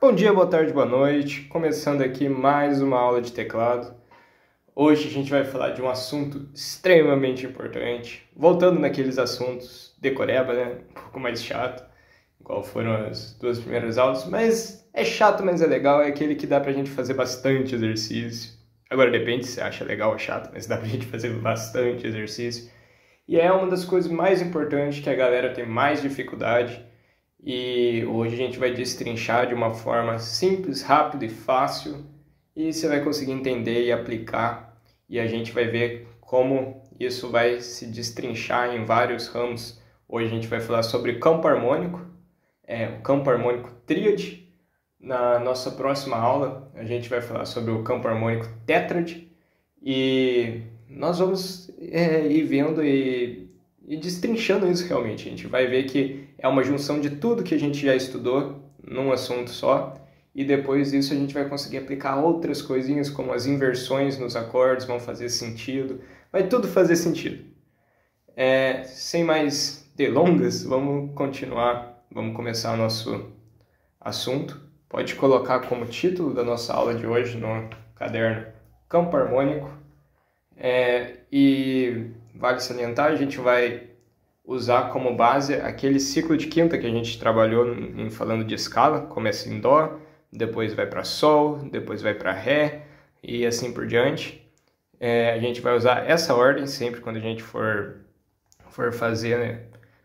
Bom dia, boa tarde, boa noite. Começando aqui mais uma aula de teclado. Hoje a gente vai falar de um assunto extremamente importante. Voltando naqueles assuntos decoreba, né? Um pouco mais chato, igual foram as duas primeiras aulas. Mas é chato, mas é legal. É aquele que dá pra gente fazer bastante exercício. Agora depende se você acha legal ou chato, mas dá pra gente fazer bastante exercício. E é uma das coisas mais importantes que a galera tem mais dificuldade. E hoje a gente vai destrinchar de uma forma simples, rápida e fácil, e você vai conseguir entender e aplicar, e a gente vai ver como isso vai se destrinchar em vários ramos. Hoje a gente vai falar sobre campo harmônico, o campo harmônico tríade. Na nossa próxima aula a gente vai falar sobre o campo harmônico tétrade, e nós vamos ir vendo e destrinchando isso realmente. A gente vai ver que é uma junção de tudo que a gente já estudou num assunto só, e depois disso a gente vai conseguir aplicar outras coisinhas, como as inversões nos acordes vão fazer sentido, vai tudo fazer sentido. Sem mais delongas, vamos continuar, vamos começar o nosso assunto. Pode colocar como título da nossa aula de hoje no caderno Campo Harmônico, e vale salientar, a gente vai usar como base aquele ciclo de quinta que a gente trabalhou falando de escala. Começa em Dó, depois vai para Sol, depois vai para Ré e assim por diante. A gente vai usar essa ordem sempre quando a gente for fazer, né,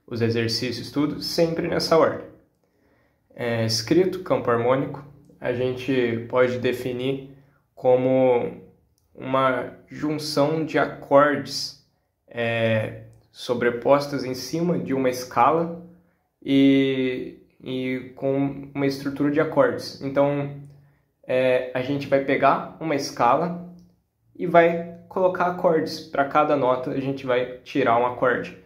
os exercícios, tudo, sempre nessa ordem. Escrito, campo harmônico, a gente pode definir como uma junção de acordes sobrepostas em cima de uma escala e com uma estrutura de acordes. Então, a gente vai pegar uma escala e vai colocar acordes. Para cada nota, a gente vai tirar um acorde.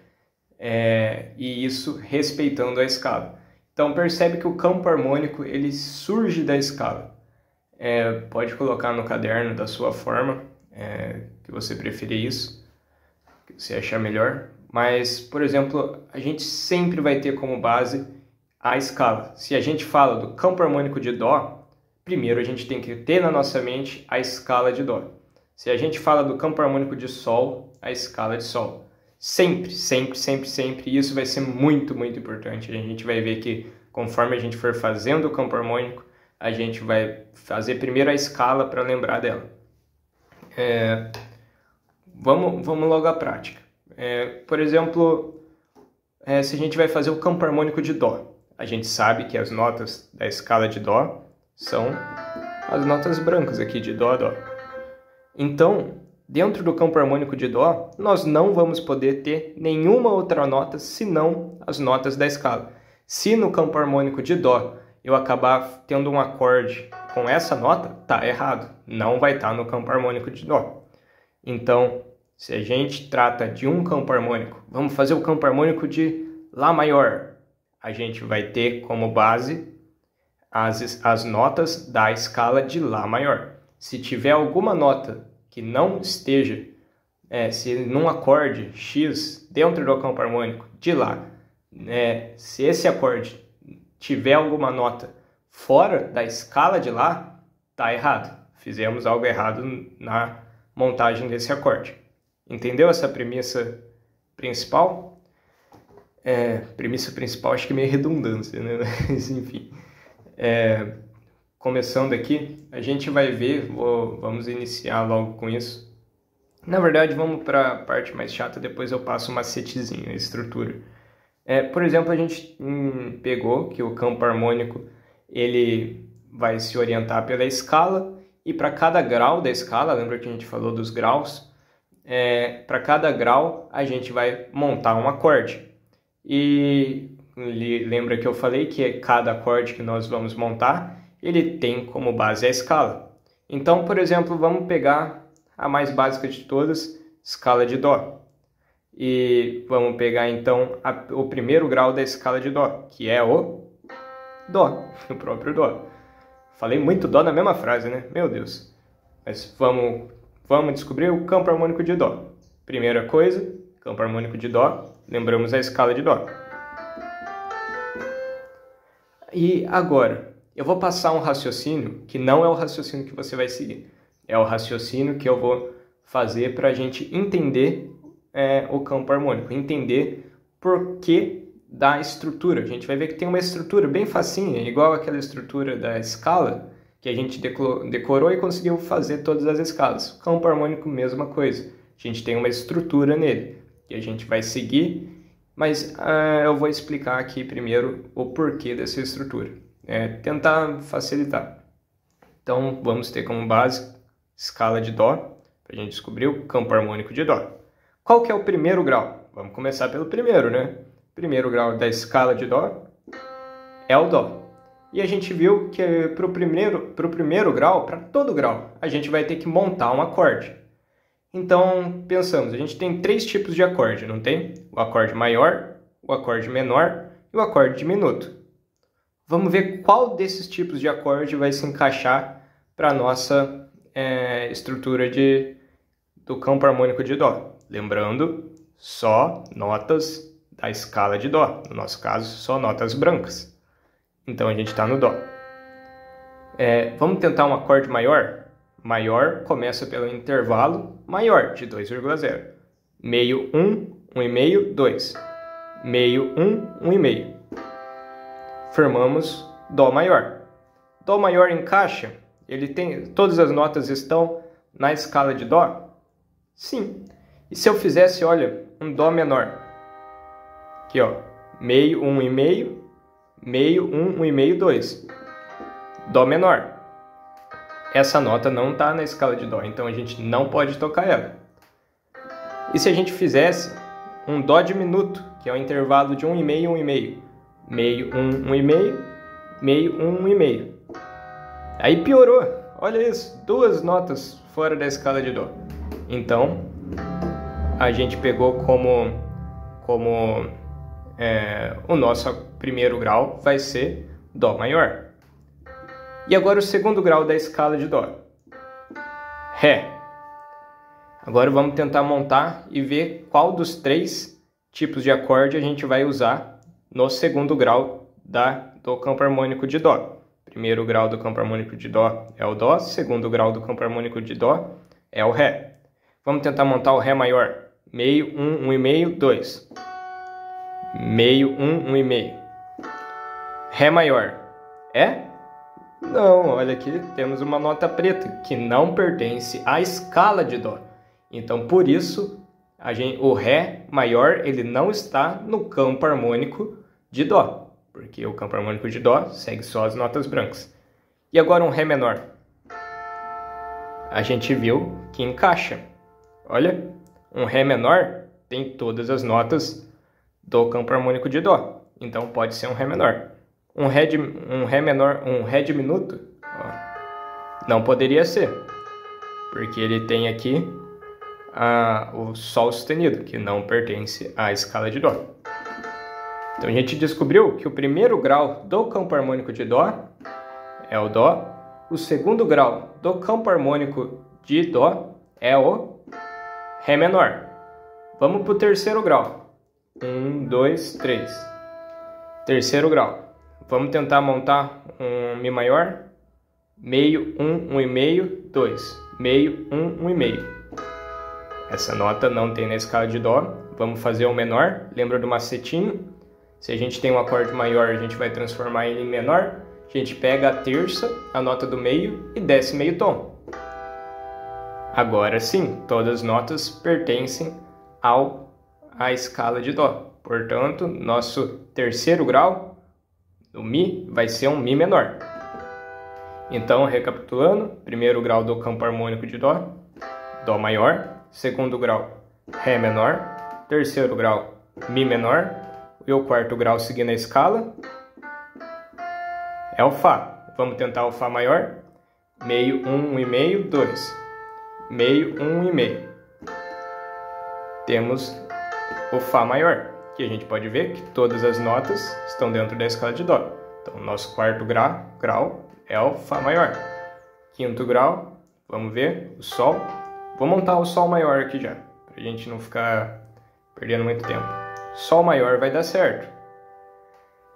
E isso respeitando a escala. Então, percebe que o campo harmônico ele surge da escala. Pode colocar no caderno da sua forma, que você preferir isso, que você achar melhor. Mas, por exemplo, a gente sempre vai ter como base a escala. Se a gente fala do campo harmônico de Dó, primeiro a gente tem que ter na nossa mente a escala de Dó. Se a gente fala do campo harmônico de Sol, a escala de Sol. Sempre, sempre, sempre, sempre. E isso vai ser muito, muito importante. A gente vai ver que conforme a gente for fazendo o campo harmônico, a gente vai fazer primeiro a escala para lembrar dela. Vamos logo à prática. Por exemplo, se a gente vai fazer o campo harmônico de Dó, a gente sabe que as notas da escala de Dó são as notas brancas aqui de Dó a Dó. Então, dentro do campo harmônico de Dó, nós não vamos poder ter nenhuma outra nota senão as notas da escala. Se no campo harmônico de Dó eu acabar tendo um acorde com essa nota, tá errado. Não vai estar no campo harmônico de Dó. Então, se a gente trata de um campo harmônico, vamos fazer o campo harmônico de Lá maior. A gente vai ter como base as notas da escala de Lá maior. Se tiver alguma nota que não esteja, se num acorde X dentro do campo harmônico de Lá, se esse acorde tiver alguma nota fora da escala de Lá, tá errado. Fizemos algo errado na montagem desse acorde. Entendeu essa premissa principal? Premissa principal acho que é meio redundância, né? Mas enfim. Começando aqui, a gente vai ver, vamos iniciar logo com isso. Na verdade, vamos para a parte mais chata, depois eu passo um macetezinho, a estrutura. Por exemplo, a gente pegou que o campo harmônico ele vai se orientar pela escala, e para cada grau da escala, lembra que a gente falou dos graus? Para cada grau a gente vai montar um acorde. E lembra que eu falei que cada acorde que nós vamos montar, ele tem como base a escala. Então, por exemplo, vamos pegar a mais básica de todas, escala de Dó. E vamos pegar então o primeiro grau da escala de Dó, que é o Dó, o próprio Dó. Falei muito Dó na mesma frase, né? Meu Deus. Mas vamos descobrir o campo harmônico de Dó. Primeira coisa, campo harmônico de Dó. Lembramos a escala de Dó. E agora, eu vou passar um raciocínio que não é o raciocínio que você vai seguir. É o raciocínio que eu vou fazer para a gente entender o campo harmônico. Entender por que da estrutura. A gente vai ver que tem uma estrutura bem facinha, igual aquela estrutura da escala, que a gente decorou e conseguiu fazer todas as escalas. Campo harmônico, mesma coisa. A gente tem uma estrutura nele, que a gente vai seguir, mas eu vou explicar aqui primeiro o porquê dessa estrutura. Tentar facilitar. Então, vamos ter como base escala de Dó, para a gente descobrir o campo harmônico de Dó. Qual que é o primeiro grau? Vamos começar pelo primeiro, né? Primeiro grau da escala de Dó é o Dó. E a gente viu que para o primeiro grau, para todo grau, a gente vai ter que montar um acorde. Então, pensamos, a gente tem 3 tipos de acorde, não tem? O acorde maior, o acorde menor e o acorde diminuto. Vamos ver qual desses tipos de acorde vai se encaixar para a nossa estrutura do campo harmônico de Dó. Lembrando, só notas da escala de Dó. No nosso caso, só notas brancas. Então, a gente está no Dó. Vamos tentar um acorde maior? Maior começa pelo intervalo maior, de 2,0. Meio, 1, 1,5, 2. Meio, 1, 1,5. Formamos Dó maior. Dó maior encaixa? Todas as notas estão na escala de Dó? Sim. E se eu fizesse, olha, um Dó menor? Aqui, ó. Meio, 1,5. Meio, 1, 1,5, 2. Dó menor. Essa nota não está na escala de Dó, então a gente não pode tocar ela. E se a gente fizesse um Dó diminuto, que é o intervalo de 1,5, 1,5. Meio, 1, 1,5. Meio, 1, 1,5. Aí piorou. Olha isso, 2 notas fora da escala de Dó. Então, a gente pegou como o nosso primeiro grau vai ser Dó maior. E agora o segundo grau da escala de Dó. Ré. Agora vamos tentar montar e ver qual dos 3 tipos de acorde a gente vai usar no segundo grau do campo harmônico de Dó. Primeiro grau do campo harmônico de Dó é o Dó, segundo grau do campo harmônico de Dó é o Ré. Vamos tentar montar o Ré maior. Meio, 1, 1,5, 2. Meio, 1, 1,5. Ré maior. Não, olha aqui, temos uma nota preta que não pertence à escala de Dó. Então, por isso, o Ré maior ele não está no campo harmônico de Dó, porque o campo harmônico de Dó segue só as notas brancas. E agora um Ré menor. A gente viu que encaixa. Olha, um Ré menor tem todas as notas do campo harmônico de Dó, então pode ser um Ré menor. Um Ré diminuto, ó, não poderia ser, porque ele tem aqui o Sol sustenido, que não pertence à escala de Dó. Então a gente descobriu que o primeiro grau do campo harmônico de Dó é o Dó, o segundo grau do campo harmônico de Dó é o Ré menor. Vamos para o terceiro grau. 1, 2, 3. Terceiro grau. Vamos tentar montar um Mi maior. Meio, 1, 1,5, 2. Meio, 1, 1,5. Essa nota não tem na escala de Dó. Vamos fazer o menor. Lembra do macetinho? Se a gente tem um acorde maior, a gente vai transformar ele em menor. A gente pega a terça, a nota do meio e desce meio tom. Agora sim, todas as notas pertencem à escala de Dó. Portanto, nosso terceiro grau do Mi vai ser um Mi menor. Então, recapitulando, primeiro grau do campo harmônico de Dó, Dó maior. Segundo grau, Ré menor. Terceiro grau, Mi menor. E o quarto grau, seguindo a escala, é o Fá. Vamos tentar o Fá maior. Meio, 1, 1,5, 2. Meio, 1, 1,5. Temos o Fá maior, que a gente pode ver que todas as notas estão dentro da escala de Dó. Então, nosso quarto grau é o Fá maior. Quinto grau, vamos ver, o Sol. Vou montar o Sol maior aqui já, pra gente não ficar perdendo muito tempo. Sol maior vai dar certo.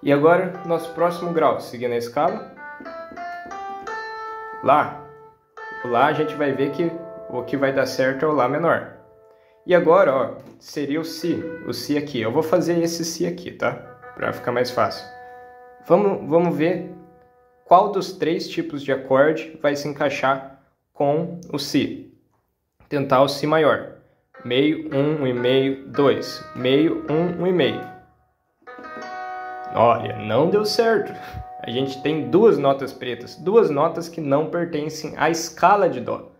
E agora, nosso próximo grau, seguindo a escala. Lá. O Lá a gente vai ver que o que vai dar certo é o Lá menor. E agora, ó, seria o Si aqui. Eu vou fazer esse Si aqui, tá? Pra ficar mais fácil. Vamos ver qual dos 3 tipos de acorde vai se encaixar com o Si. Tentar o Si maior. Meio, 1, 1,5, 2. Meio, 1, 1,5. Olha, não deu certo. A gente tem 2 notas pretas. 2 notas que não pertencem à escala de Dó.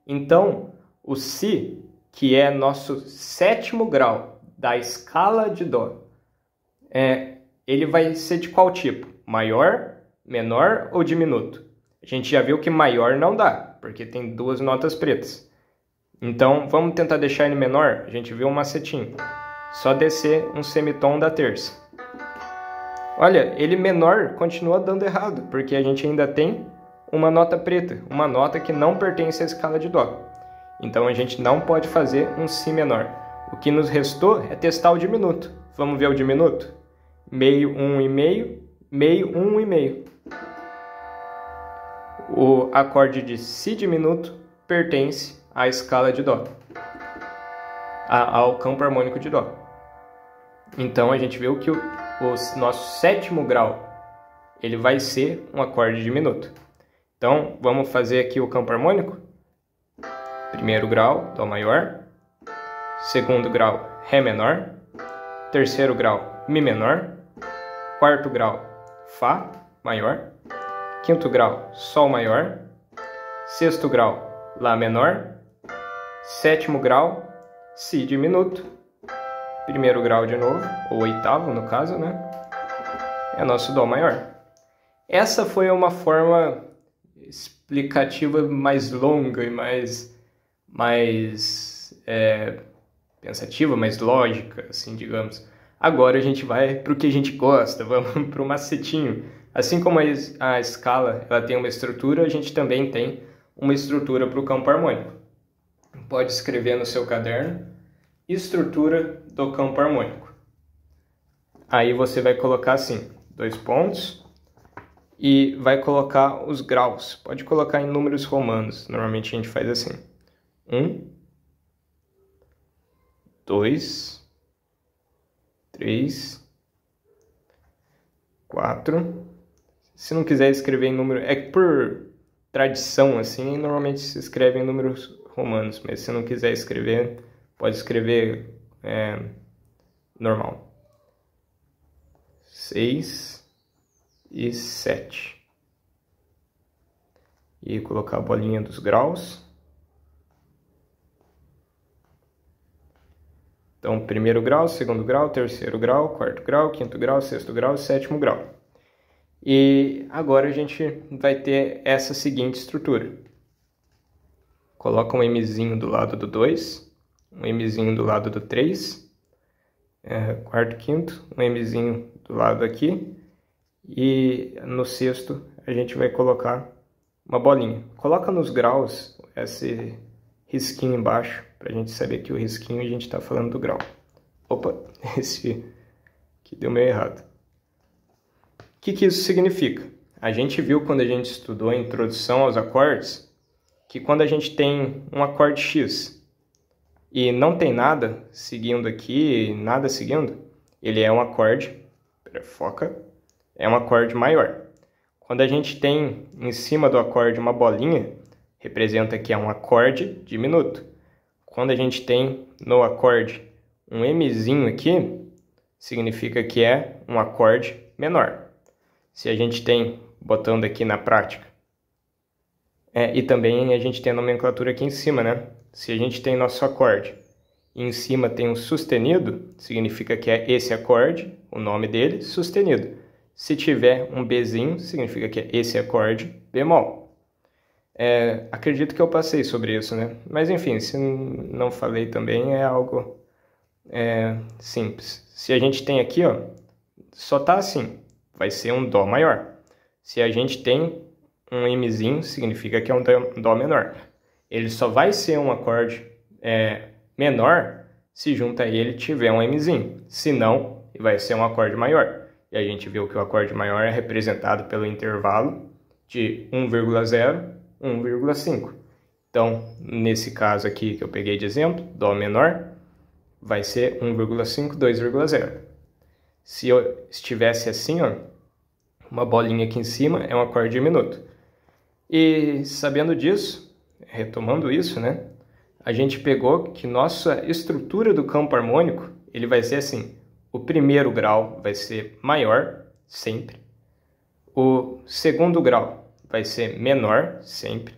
Então, o Si, que é nosso 7º grau da escala de Dó, ele vai ser de qual tipo? Maior, menor ou diminuto? A gente já viu que maior não dá, porque tem 2 notas pretas. Então, vamos tentar deixar ele menor? A gente viu um macetinho. Só descer um semitom da terça. Olha, ele menor continua dando errado, porque a gente ainda tem uma nota preta, uma nota que não pertence à escala de Dó. Então, a gente não pode fazer um Si menor. O que nos restou é testar o diminuto. Vamos ver o diminuto? Meio, 1, 1,5, meio, 1, 1,5. O acorde de Si diminuto pertence à escala de Dó, ao campo harmônico de Dó. Então a gente viu que o nosso 7º grau ele vai ser um acorde diminuto. Então vamos fazer aqui o campo harmônico. 1º grau, Dó maior. 2º grau, Ré menor. 3º grau, Mi menor. 4º grau, Fá maior. 5º grau, Sol maior. 6º grau, Lá menor. 7º grau, Si diminuto. 1º grau de novo, ou 8º no caso, né? É nosso Dó maior. Essa foi uma forma explicativa mais longa e mais pensativa, mais lógica, assim, digamos. Agora a gente vai para o que a gente gosta, vamos para o macetinho. Assim como a escala ela tem uma estrutura, a gente também tem uma estrutura para o campo harmônico. Pode escrever no seu caderno, estrutura do campo harmônico. Aí você vai colocar assim, 2 pontos, e vai colocar os graus. Pode colocar em números romanos, normalmente a gente faz assim. 1, 2, 3, 4. Se não quiser escrever em número, é por tradição, assim, normalmente se escreve em números romanos, mas se não quiser escrever, pode escrever normal. 6 e 7. E colocar a bolinha dos graus. Então, 1º grau, 2º grau, 3º grau, 4º grau, 5º grau, 6º grau e 7º grau. E agora a gente vai ter essa seguinte estrutura. Coloca um Mzinho do lado do 2, um Mzinho do lado do 3, 4º, 5º, um Mzinho do lado aqui, e no 6º a gente vai colocar uma bolinha. Coloca nos graus esse risquinho embaixo, para a gente saber que o risquinho a gente está falando do grau. Opa, esse aqui deu meio errado. O que isso significa? A gente viu quando a gente estudou a introdução aos acordes, que quando a gente tem um acorde X e não tem nada seguindo aqui, nada seguindo, ele é um acorde, foca, é um acorde maior. Quando a gente tem em cima do acorde uma bolinha, representa que é um acorde diminuto. Quando a gente tem no acorde um Mzinho aqui, significa que é um acorde menor. Se a gente tem, botando aqui na prática, e também a gente tem a nomenclatura aqui em cima, né? Se a gente tem nosso acorde e em cima tem um sustenido, significa que é esse acorde, o nome dele, sustenido. Se tiver um Bzinho, significa que é esse acorde bemol. Acredito que eu passei sobre isso, né? Mas enfim, se não falei também, é algo simples. Se a gente tem aqui, ó, só tá assim, vai ser um Dó maior. Se a gente tem um Mzinho, significa que é um Dó menor. Ele só vai ser um acorde menor se junto a ele tiver um Mzinho. Se não, vai ser um acorde maior. E a gente viu que o acorde maior é representado pelo intervalo de 1,0, 1,5. Então, nesse caso aqui que eu peguei de exemplo, Dó menor, vai ser 1,5, 2,0. Se eu estivesse assim, ó, uma bolinha aqui em cima, é um acorde diminuto. E sabendo disso, retomando isso, né? A gente pegou que nossa estrutura do campo harmônico, ele vai ser assim. O primeiro grau vai ser maior, sempre. O segundo grau vai ser menor, sempre.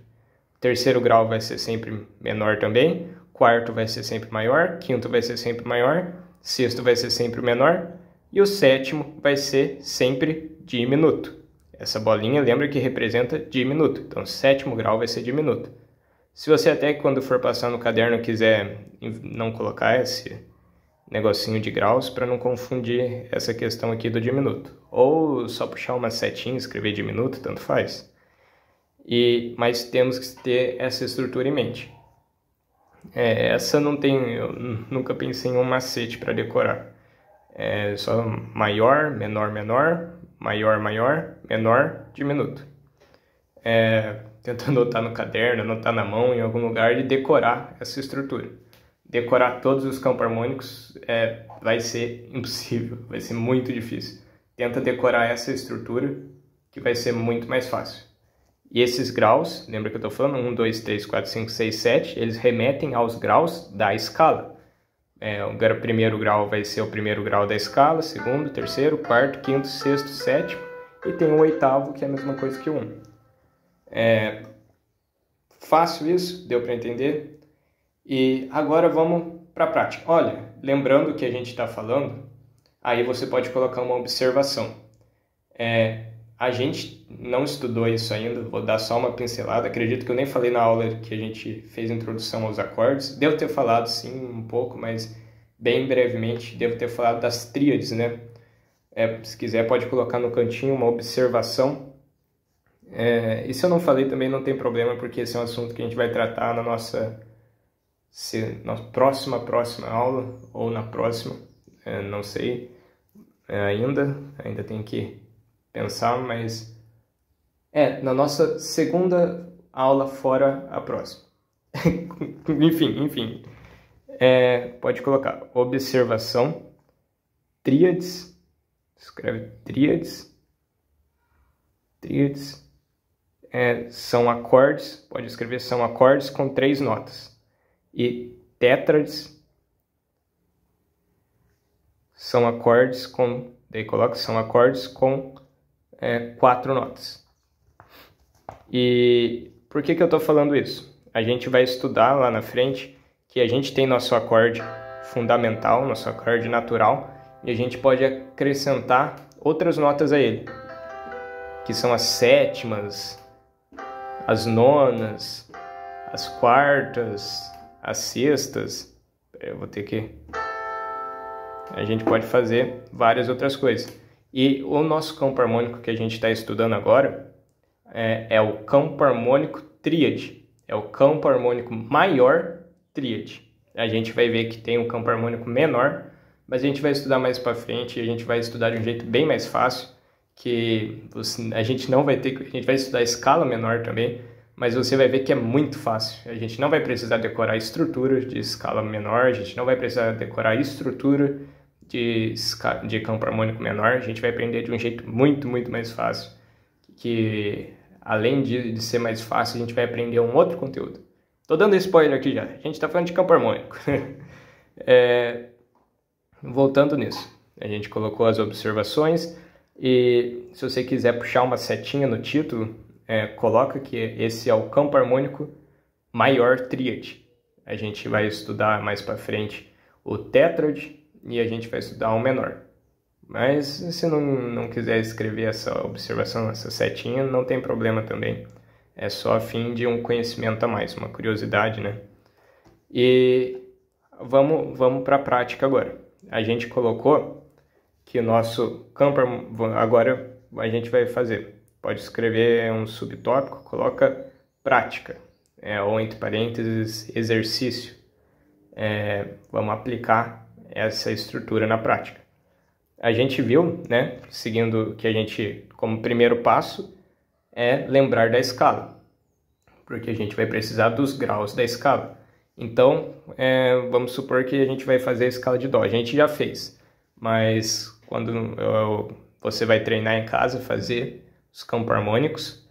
O terceiro grau vai ser sempre menor também. Quarto vai ser sempre maior. Quinto vai ser sempre maior. Sexto vai ser sempre menor. E o sétimo vai ser sempre diminuto. Essa bolinha lembra que representa diminuto. Então, sétimo grau vai ser diminuto. Se você até quando for passar no caderno quiser não colocar esse negocinho de graus para não confundir essa questão aqui do diminuto. Ou só puxar uma setinha e escrever diminuto, tanto faz. Mas temos que ter essa estrutura em mente. Essa não tem, eu nunca pensei em um macete para decorar. É só maior, menor, menor, maior, maior, menor, diminuto. Tenta anotar no caderno, anotar na mão, em algum lugar e decorar essa estrutura. Decorar todos os campos harmônicos vai ser impossível, vai ser muito difícil. Tenta decorar essa estrutura que vai ser muito mais fácil. E esses graus, lembra que eu estou falando? 1, 2, 3, 4, 5, 6, 7, eles remetem aos graus da escala. O primeiro grau vai ser o primeiro grau da escala, segundo, terceiro, quarto, quinto, sexto, sétimo, e tem o oitavo, que é a mesma coisa que o 1. Fácil isso? Deu para entender? E agora vamos para a prática. Olha, lembrando que a gente está falando, aí você pode colocar uma observação. A gente não estudou isso ainda, vou dar só uma pincelada. Acredito que eu nem falei na aula que a gente fez a introdução aos acordes. Devo ter falado sim um pouco, mas bem brevemente. Devo ter falado das tríades, né? Se quiser pode colocar no cantinho uma observação. E se eu não falei também não tem problema, porque esse é um assunto que a gente vai tratar na nossa próxima aula, ou na próxima, não sei ainda tem que pensar, mas na nossa segunda aula fora a próxima. enfim, pode colocar observação, tríades, escreve tríades, são acordes, pode escrever são acordes com 3 notas. E tétrades são acordes com, daí coloca, são acordes com 4 notas. E por que eu estou falando isso? A gente vai estudar lá na frente que a gente tem nosso acorde fundamental, nosso acorde natural, e a gente pode acrescentar outras notas a ele, que são as sétimas, as nonas, as quartas, as sextas. A gente pode fazer várias outras coisas. E o nosso campo harmônico que a gente está estudando agora é o campo harmônico tríade. É o campo harmônico maior tríade. A gente vai ver que tem um campo harmônico menor, mas a gente vai estudar mais para frente e a gente vai estudar de um jeito bem mais fácil, que a gente não vai ter, a gente vai estudar escala menor também, mas você vai ver que é muito fácil. A gente não vai precisar decorar estrutura de escala menor, a gente não vai precisar decorar estrutura de campo harmônico menor, a gente vai aprender de um jeito muito, muito mais fácil, que além de ser mais fácil, a gente vai aprender um outro conteúdo. Tô dando spoiler aqui já, a gente está falando de campo harmônico. Voltando nisso, a gente colocou as observações, e se você quiser puxar uma setinha no título, coloca que esse é o campo harmônico maior tríade. A gente vai estudar mais para frente o tétrade e a gente vai estudar o menor. Mas se não quiser escrever essa observação, essa setinha, não tem problema também. É só a fim de um conhecimento a mais, uma curiosidade, né? E vamos para a prática agora. A gente colocou que o nosso campo... Agora a gente vai fazer pode escrever um subtópico, coloca prática, ou entre parênteses, exercício. Vamos aplicar essa estrutura na prática. A gente viu, né, seguindo que a gente, como primeiro passo, lembrar da escala, porque a gente vai precisar dos graus da escala. Então, vamos supor que a gente vai fazer a escala de Dó. A gente já fez, mas quando você vai treinar em casa, fazer os campos harmônicos,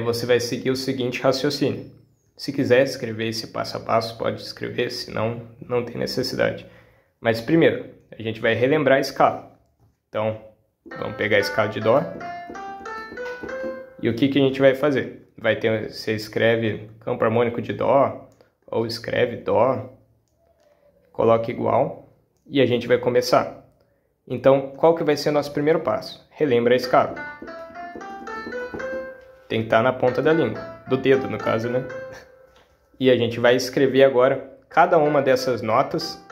você vai seguir o seguinte raciocínio. Se quiser escrever esse passo a passo, pode escrever, senão não tem necessidade. Mas primeiro, a gente vai relembrar a escala. Então, vamos pegar a escala de Dó. E o que a gente vai fazer? Você escreve campo harmônico de Dó, ou escreve Dó, coloca igual, e a gente vai começar. Então, qual que vai ser o nosso primeiro passo? Relembra a escala. Tem que estar na ponta da língua, do dedo no caso, né? E a gente vai escrever agora cada uma dessas notas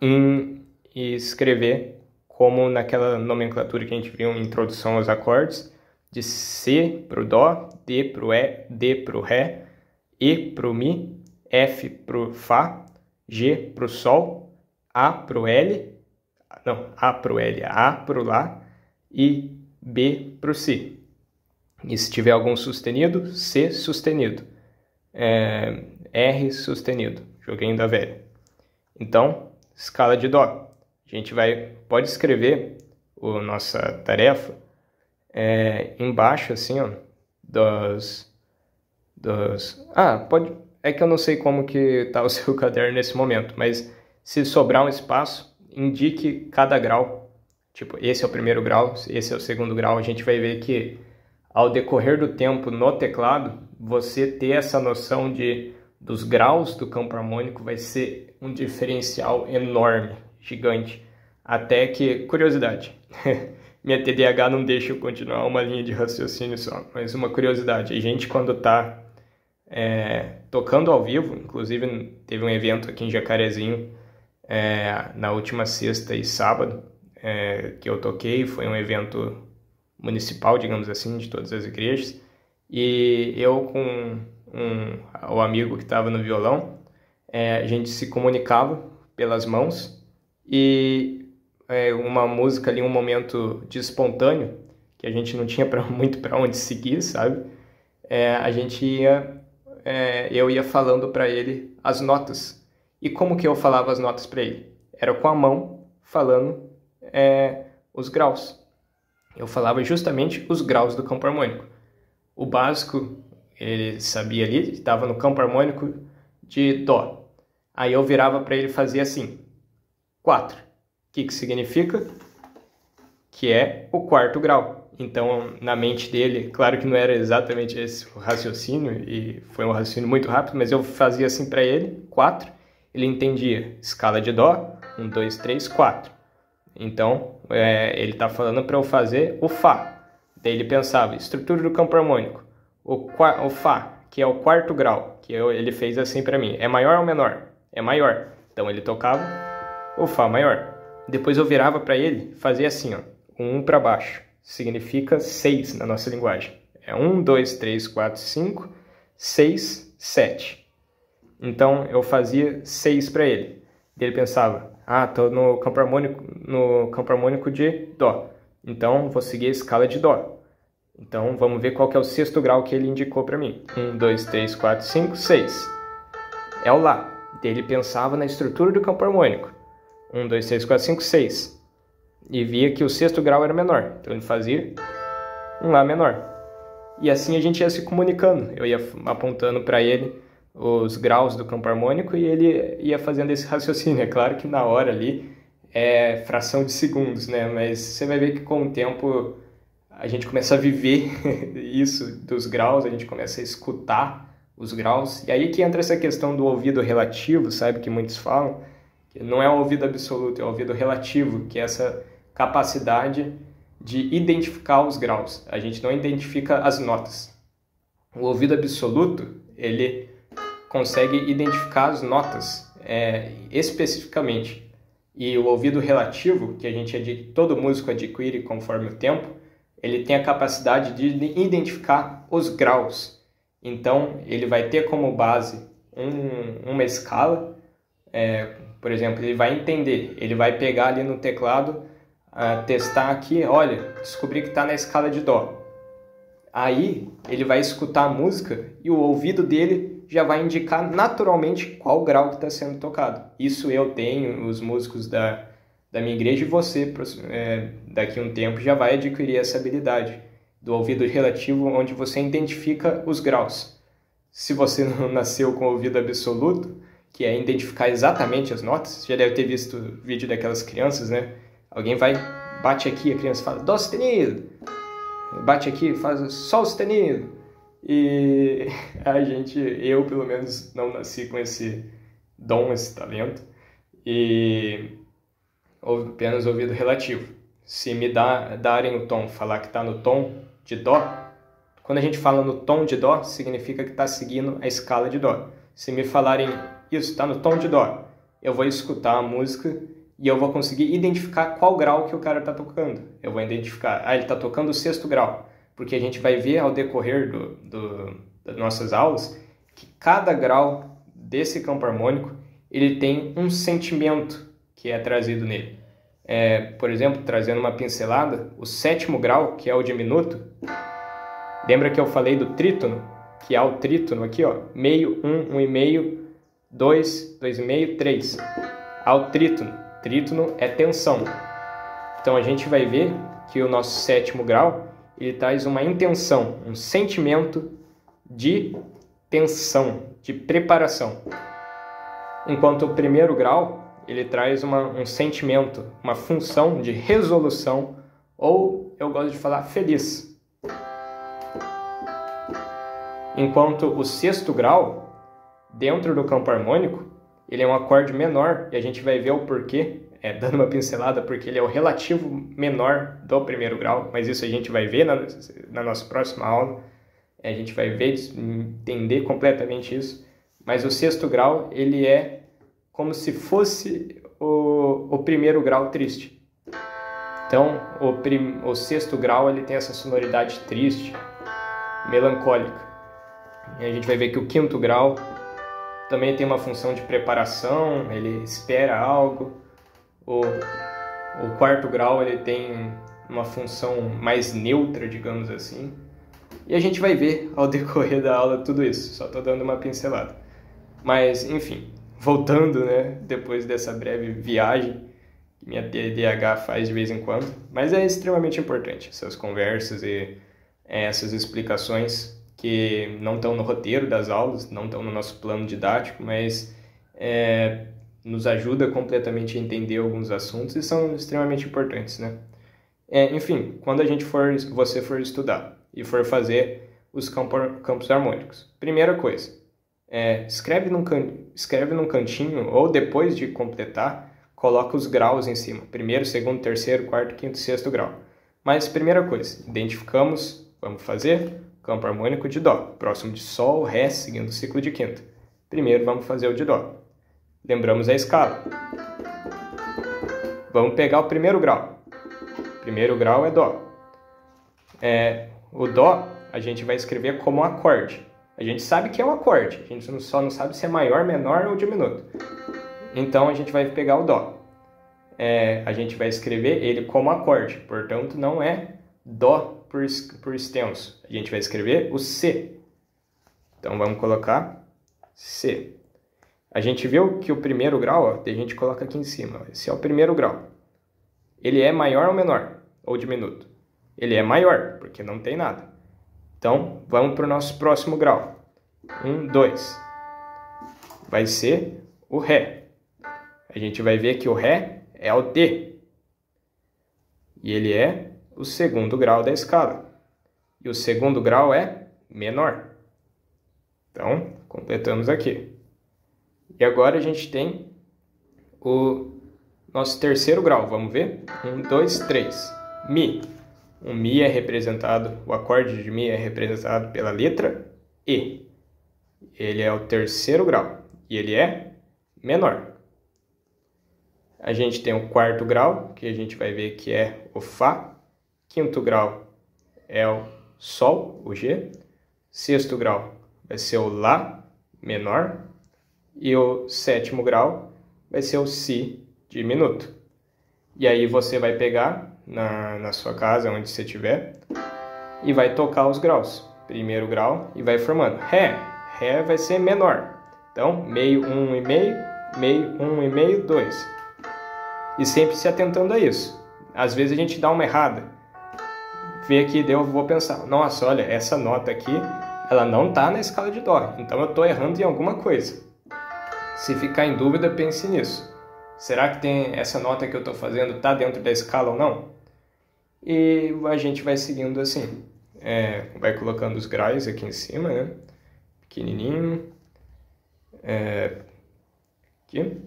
e escrever como naquela nomenclatura que a gente viu em Introdução aos Acordes, de C para o Dó, D para o E, D para o Ré, E para o Mi, F para o Fá, G para o Sol, A para o L, A para o L, A para o Lá e B para o Si. E se tiver algum sustenido, C sustenido, R sustenido, joguinho da velha. Então, escala de Dó. A gente pode escrever a nossa tarefa embaixo, assim, ó, pode. É que eu não sei como que está o seu caderno nesse momento, mas se sobrar um espaço, indique cada grau. Tipo, esse é o primeiro grau, esse é o segundo grau. A gente vai ver que ao decorrer do tempo no teclado, você ter essa noção dos graus do campo harmônico vai ser um diferencial enorme, gigante. Até que, curiosidade, minha TDAH não deixa eu continuar uma linha de raciocínio só, mas uma curiosidade, a gente quando está tocando ao vivo, inclusive teve um evento aqui em Jacarezinho na última sexta e sábado que eu toquei, foi um evento municipal, digamos assim, de todas as igrejas, e eu com o amigo que estava no violão, a gente se comunicava pelas mãos e uma música ali, um momento de espontâneo, que a gente não tinha muito para onde seguir, sabe? Eu ia falando para ele as notas. E como que eu falava as notas para ele? Era com a mão falando os graus. Eu falava justamente os graus do campo harmônico. O básico, ele sabia ali, estava no campo harmônico de Dó. Aí eu virava para ele fazer assim, 4. O que significa? Que é o quarto grau. Então, na mente dele, claro que não era exatamente esse o raciocínio, e foi um raciocínio muito rápido, mas eu fazia assim para ele, 4. Ele entendia escala de Dó, 1, 2, 3, 4. Então, ele está falando para eu fazer o Fá. Daí ele pensava, estrutura do campo harmônico. O Fá, que é o quarto grau, que ele fez assim para mim. É maior ou menor? É maior. Então ele tocava o Fá maior. Depois eu virava para ele, fazia assim, ó, 1 para baixo. Significa 6 na nossa linguagem. É 1, 2, 3, 4, 5, 6, 7. Então eu fazia 6 para ele. Ele pensava, estou no campo harmônico de Dó. Então vou seguir a escala de Dó. Então vamos ver qual que é o sexto grau que ele indicou para mim. 1, 2, 3, 4, 5, 6. É o Lá. Ele pensava na estrutura do campo harmônico. 1, 2, 3, 4, 5, 6. E via que o sexto grau era menor. Então ele fazia um Lá menor. E assim a gente ia se comunicando. Eu ia apontando para ele os graus do campo harmônico e ele ia fazendo esse raciocínio. É claro que na hora ali é fração de segundos, né? Mas você vai ver que com o tempo a gente começa a viver isso dos graus, a gente começa a escutar os graus. E aí que entra essa questão do ouvido relativo, sabe? Que muitos falam. Que não é o ouvido absoluto, é o ouvido relativo, que é essa capacidade de identificar os graus. A gente não identifica as notas. O ouvido absoluto, ele consegue identificar as notas especificamente. E o ouvido relativo, que todo músico adquire conforme o tempo, ele tem a capacidade de identificar os graus. Então, ele vai ter como base uma escala. Por exemplo, ele vai entender, ele vai pegar ali no teclado, testar aqui, olha, descobri que está na escala de Dó. Aí, ele vai escutar a música e o ouvido dele já vai indicar naturalmente qual grau que está sendo tocado. Isso eu tenho, os músicos da minha igreja, e você, daqui a um tempo, já vai adquirir essa habilidade do ouvido relativo, onde você identifica os graus. Se você não nasceu com o ouvido absoluto, que é identificar exatamente as notas, você já deve ter visto o vídeo daquelas crianças, né? Alguém bate aqui, a criança fala Dó sustenido, bate aqui, faz Sol sustenido. E eu pelo menos não nasci com esse dom, esse talento, e apenas ouvido relativo. Se me darem o tom, falar que está no tom de Dó, quando a gente fala no tom de Dó, significa que está seguindo a escala de Dó. Se me falarem isso, está no tom de Dó, eu vou escutar a música e eu vou conseguir identificar qual grau que o cara está tocando. Eu vou identificar, ele está tocando o 6º grau, porque a gente vai ver ao decorrer das nossas aulas que cada grau desse campo harmônico ele tem um sentimento que é trazido nele. Por exemplo, trazendo uma pincelada, o 7º grau, que é o diminuto, lembra que eu falei do trítono? Que há o trítono aqui, ó, meio, 1, 1,5, 2, 2,5, 3. Há o trítono. Trítono é tensão. Então a gente vai ver que o nosso 7º grau ele traz uma intenção, um sentimento de tensão, de preparação. Enquanto o 1º grau ele traz um sentimento, uma função de resolução, ou eu gosto de falar feliz. Enquanto o 6º grau, dentro do campo harmônico, ele é um acorde menor, e a gente vai ver o porquê, dando uma pincelada, porque ele é o relativo menor do 1º grau, mas isso a gente vai ver na nossa próxima aula, a gente vai ver, entender completamente isso, mas o 6º grau, ele é como se fosse o 1º grau triste. Então, o 6º grau, ele tem essa sonoridade triste, melancólica. E a gente vai ver que o 5º grau também tem uma função de preparação, ele espera algo. O 4º grau ele tem uma função mais neutra, digamos assim. E a gente vai ver ao decorrer da aula tudo isso, só estou dando uma pincelada. Mas, enfim, voltando, né, depois dessa breve viagem que minha TDAH faz de vez em quando, mas é extremamente importante essas conversas e essas explicações que não estão no roteiro das aulas, não estão no nosso plano didático, mas nos ajuda completamente a entender alguns assuntos e são extremamente importantes, né? Enfim, quando você for estudar e for fazer os campos harmônicos, primeira coisa, escreve num cantinho ou depois de completar, coloca os graus em cima, 1º, 2º, 3º, 4º, 5º, 6º grau. Mas primeira coisa, identificamos, vamos fazer campo harmônico de Dó, próximo de Sol, Ré, seguindo o ciclo de quinta. Primeiro vamos fazer o de Dó. Lembramos a escala. Vamos pegar o 1º grau. 1º grau é Dó. O Dó a gente vai escrever como acorde. A gente sabe que é um acorde, a gente só não sabe se é maior, menor ou diminuto. Então a gente vai pegar o Dó. A gente vai escrever ele como acorde, portanto não é Dó por extenso. A gente vai escrever o C. Então vamos colocar C. A gente viu que o 1º grau, a gente coloca aqui em cima, esse é o 1º grau. Ele é maior ou menor? Ou diminuto? Ele é maior, porque não tem nada. Então vamos para o nosso próximo grau. 1, 2. Vai ser o Ré. A gente vai ver que o Ré é o D. E ele é o 2º grau da escala. E o 2º grau é menor. Então, completamos aqui. E agora a gente tem o nosso 3º grau. Vamos ver? 1, 2, 3. Mi. O Mi é representado, o acorde de Mi é representado pela letra E. Ele é o 3º grau. E ele é menor. A gente tem o 4º grau, que a gente vai ver que é o Fá. 5º grau é o Sol, o G. Sexto grau vai ser o Lá menor. E o sétimo grau vai ser o Si diminuto. E aí você vai pegar na sua casa, onde você estiver, e vai tocar os graus. Primeiro grau e vai formando. Ré. Ré vai ser menor. Então, meio, 1,5, meio, 1,5, 2. E sempre se atentando a isso. Às vezes a gente dá uma errada. Vê aqui, eu vou pensar, nossa, olha, essa nota aqui, ela não está na escala de Dó. Então eu estou errando em alguma coisa. Se ficar em dúvida, pense nisso. Será que essa nota que eu estou fazendo está dentro da escala ou não? E a gente vai seguindo assim. Vai colocando os graus aqui em cima, né? Pequenininho. Aqui.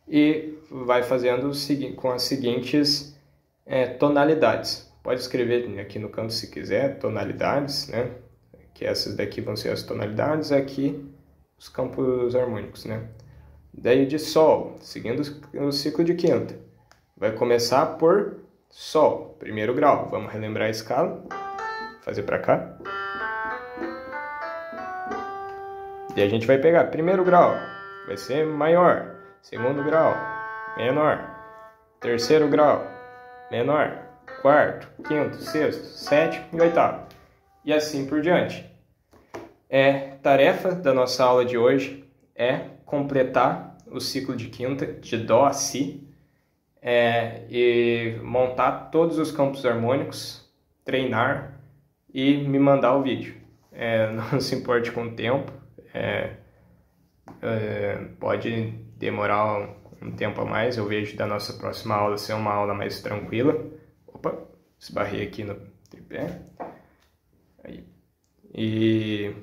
E vai fazendo com as seguintes tonalidades. Pode escrever aqui no canto se quiser, tonalidades, né? Que essas daqui vão ser as tonalidades, aqui os campos harmônicos, né? Daí de Sol, seguindo o ciclo de quinta. Vai começar por Sol, primeiro grau. Vamos relembrar a escala. Fazer para cá. E a gente vai pegar primeiro grau, vai ser maior. Segundo grau, menor. Terceiro grau, menor. Quarto, quinto, sexto, sétimo e oitavo. E assim por diante. Tarefa da nossa aula de hoje é completar o ciclo de quinta de Dó a Si e montar todos os campos harmônicos, treinar e me mandar o vídeo. Não se importe com o tempo, pode demorar um tempo a mais. Eu vejo da nossa próxima aula ser uma aula mais tranquila. Opa, esbarrei aqui no tripé. Aí. E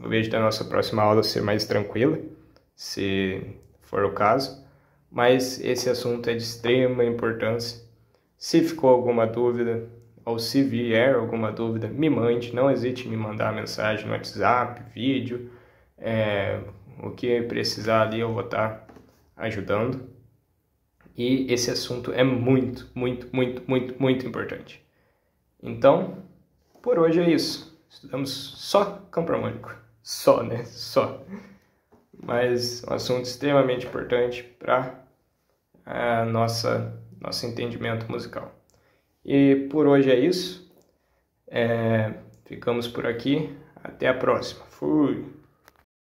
eu vejo da nossa próxima aula ser mais tranquila, se for o caso. Mas esse assunto é de extrema importância. Se ficou alguma dúvida, ou se vier alguma dúvida, me mande. Não hesite em me mandar mensagem no WhatsApp, vídeo. O que precisar ali eu vou estar ajudando. E esse assunto é muito, muito, muito, muito, muito importante. Então, por hoje é isso. Estudamos só campo harmônico. Só, né? Só. Mas um assunto extremamente importante para nosso entendimento musical. E por hoje é isso. Ficamos por aqui. Até a próxima. Fui!